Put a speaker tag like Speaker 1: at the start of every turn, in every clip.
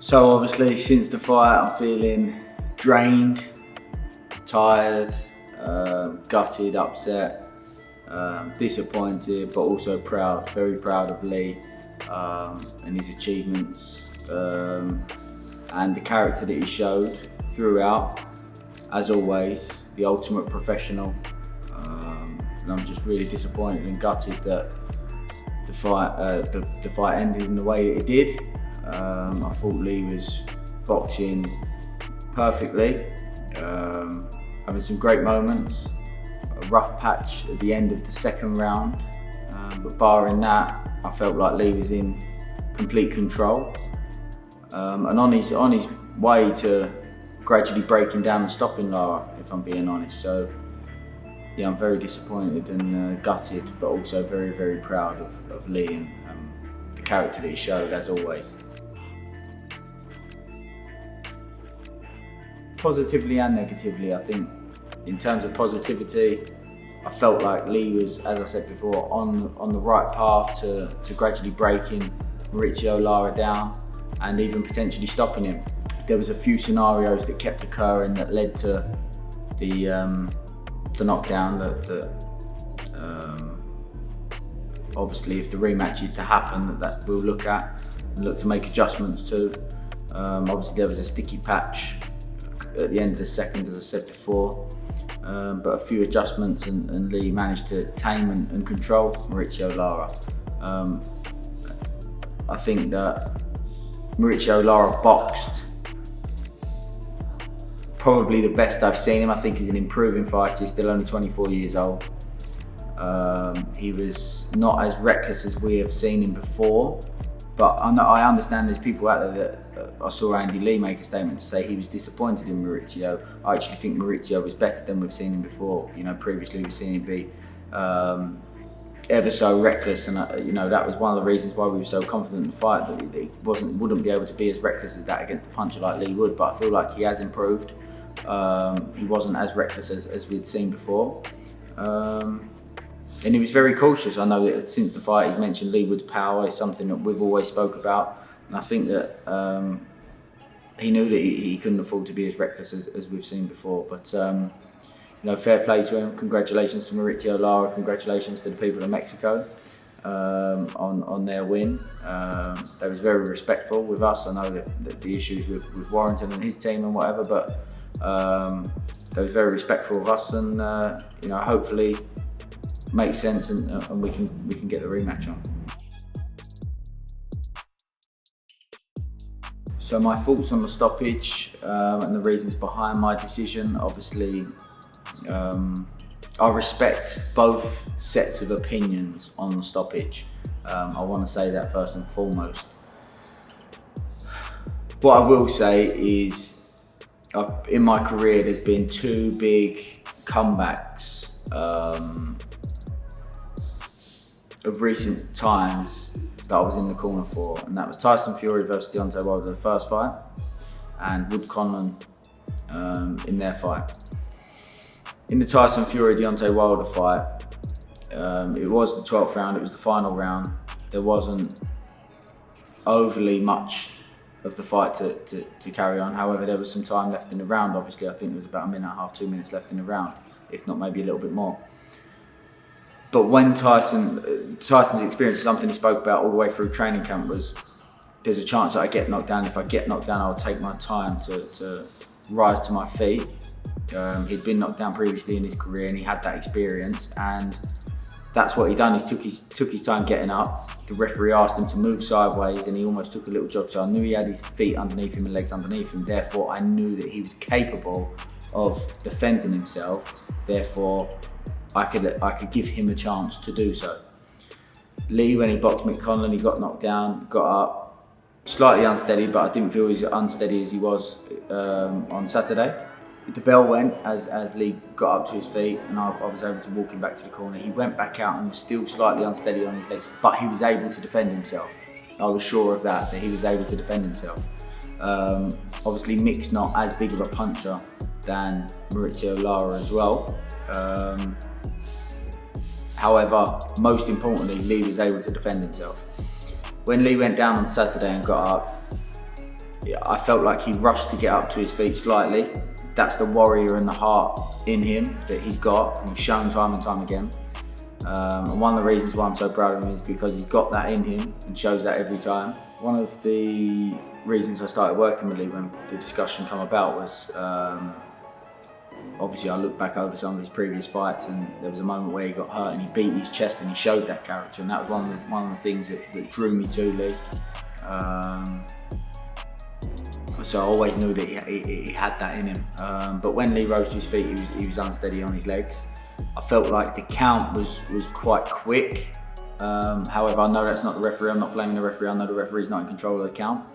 Speaker 1: So obviously since the fight I'm feeling drained, tired, gutted, upset, disappointed, but also proud, very proud of Leigh and his achievements and the character that he showed throughout. As always, the ultimate professional, and I'm just really disappointed and gutted that the fight ended in the way that it did. I thought Leigh was boxing perfectly, having some great moments, a rough patch at the end of the second round, but barring that, I felt like Leigh was in complete control and on his way to gradually breaking down and stopping Lara, if I'm being honest. So yeah, I'm very disappointed and gutted, but also very, very proud of Leigh and the character that he showed, as always. Positively and negatively, I think. In terms of positivity, I felt like Leigh was, as I said before, on the right path to gradually breaking Mauricio Lara down and even potentially stopping him. There was a few scenarios that kept occurring that led to the knockdown. Obviously, if the rematch is to happen, that we'll look at and look to make adjustments to. Obviously, there was a sticky patch at the end of the second, as I said before, but a few adjustments and Leigh managed to tame and control Mauricio Lara. I think that Mauricio Lara boxed probably the best I've seen him. I think he's an improving fighter. He's still only 24 years old. He was not as reckless as we have seen him before, but I understand there's people out there that I saw Andy Lee make a statement to say he was disappointed in Mauricio. I actually think Mauricio was better than we've seen him before. You know, previously we've seen him be ever so reckless, and you know, that was one of the reasons why we were so confident in the fight, that he wouldn't be able to be as reckless as that against a puncher like Leigh Wood. But I feel like he has improved. He wasn't as reckless as we'd seen before, and he was very cautious. I know that since the fight he's mentioned Leigh Wood's power is something that we've always spoke about, and I think that he knew that he couldn't afford to be as reckless as we've seen before. But you know, fair play to him. Congratulations to Mauricio Lara. Congratulations to the people of Mexico on their win. They was very respectful with us. I know that the issues with Warrington and his team and whatever, but they was very respectful of us, and you know, hopefully makes sense and we can get the rematch on. So my thoughts on the stoppage and the reasons behind my decision. Obviously, I respect both sets of opinions on the stoppage. I want to say that first and foremost. What I will say is, in my career, there's been two big comebacks of recent times that I was in the corner for, and that was Tyson Fury versus Deontay Wilder, the first fight, and Wood Conlan in their fight. In the Tyson Fury Deontay Wilder fight, it was the 12th round, it was the final round. There wasn't overly much of the fight to carry on. However, there was some time left in the round. Obviously, I think there was about a minute and a half, 2 minutes left in the round, if not maybe a little bit more. But when Tyson's experience, something he spoke about all the way through training camp, was there's a chance that I get knocked down. If I get knocked down, I'll take my time to rise to my feet. He'd been knocked down previously in his career and he had that experience, and that's what he done. He took his time getting up. The referee asked him to move sideways and he almost took a little jog, so I knew he had his feet underneath him and legs underneath him. Therefore, I knew that he was capable of defending himself. Therefore, I could give him a chance to do so. Leigh, when he boxed Mick Conlan, he got knocked down, got up, slightly unsteady, but I didn't feel as unsteady as he was on Saturday. The bell went as Leigh got up to his feet, and I was able to walk him back to the corner. He went back out and was still slightly unsteady on his legs, but he was able to defend himself. I was sure of that he was able to defend himself. Obviously, Mick's not as big of a puncher than Mauricio Lara as well. However, most importantly, Leigh was able to defend himself. When Leigh went down on Saturday and got up, I felt like he rushed to get up to his feet slightly. That's the warrior and the heart in him that he's got, and he's shown time and time again. And one of the reasons why I'm so proud of him is because he's got that in him and shows that every time. One of the reasons I started working with Leigh when the discussion came about was obviously I looked back over some of his previous fights, and there was a moment where he got hurt and he beat his chest and he showed that character, and that was one of the things that drew me to Leigh. So I always knew that he had that in him. But when Leigh rose to his feet, he was unsteady on his legs. I felt like the count was quite quick. However, I know that's not the referee. I'm not blaming the referee. I know the referee's not in control of the count.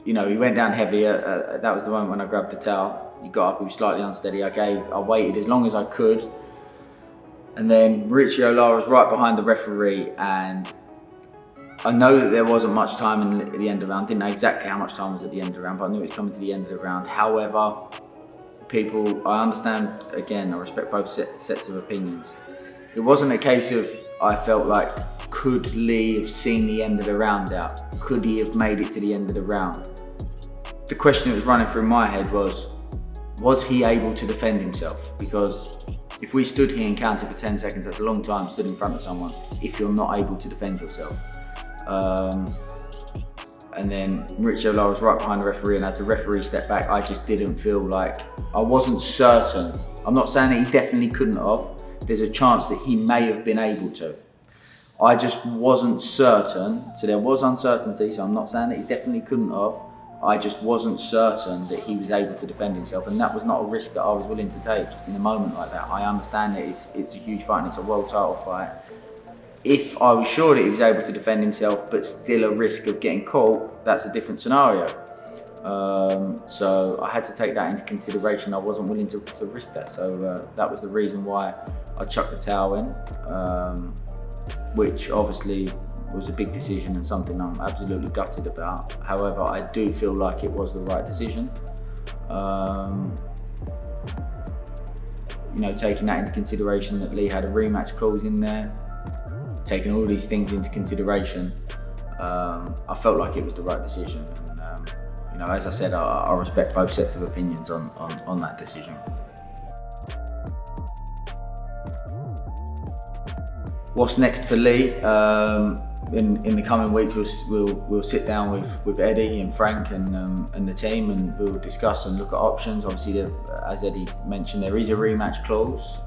Speaker 1: You know, he went down heavy. That was the moment when I grabbed the towel. He got up, he was slightly unsteady. I waited as long as I could. And then Mauricio Lara was right behind the referee, and I know that there wasn't much time at the end of the round. I didn't know exactly how much time was at the end of the round, but I knew it was coming to the end of the round. However, people, I understand, again, I respect both sets of opinions. It wasn't a case of, I felt like, could Leigh have seen the end of the round out? Could he have made it to the end of the round? The question that was running through my head was he able to defend himself? Because if we stood here and counted for 10 seconds, that's a long time stood in front of someone if you're not able to defend yourself. And then Mauricio Lara was right behind the referee, and as the referee stepped back, I just didn't feel like, I wasn't certain. I'm not saying that he definitely couldn't have. There's a chance that he may have been able to. I just wasn't certain, so there was uncertainty, so I'm not saying that he definitely couldn't have. I just wasn't certain that he was able to defend himself, and that was not a risk that I was willing to take in a moment like that. I understand that it's a huge fight and it's a world title fight. If I was sure that he was able to defend himself, but still a risk of getting caught, that's a different scenario. So I had to take that into consideration. I wasn't willing to risk that. So that was the reason why I chucked the towel in, which obviously was a big decision and something I'm absolutely gutted about. However, I do feel like it was the right decision. You know, taking that into consideration that Leigh had a rematch clause in there, taking all these things into consideration, I felt like it was the right decision. And, you know, as I said, I respect both sets of opinions on that decision. What's next for Leigh? In the coming weeks, we'll sit down with Eddie and Frank and the team, and we'll discuss and look at options. Obviously, as Eddie mentioned, there is a rematch clause.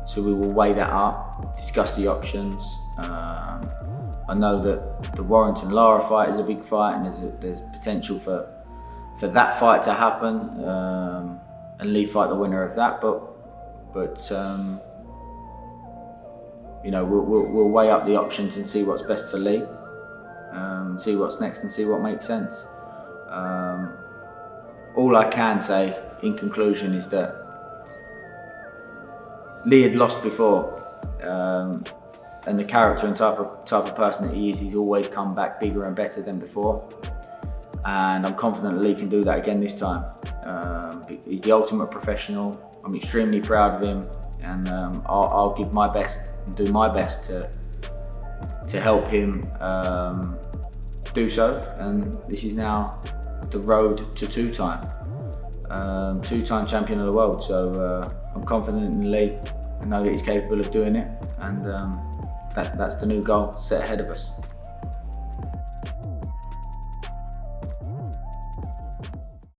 Speaker 1: So we will weigh that up, discuss the options. I know that the Warrington-Lara fight is a big fight, and there's potential for that fight to happen, and Leigh fight the winner of that. But you know, we'll weigh up the options and see what's best for Leigh, see what's next, and see what makes sense. All I can say in conclusion is that Leigh had lost before, and the character and type of person that he is, he's always come back bigger and better than before. And I'm confident that Leigh can do that again this time. He's the ultimate professional. I'm extremely proud of him, and I'll give my best and do my best to help him do so. And this is now the road to two-time champion of the world. So I'm confident in Leigh. I know that he's capable of doing it, and that's the new goal set ahead of us.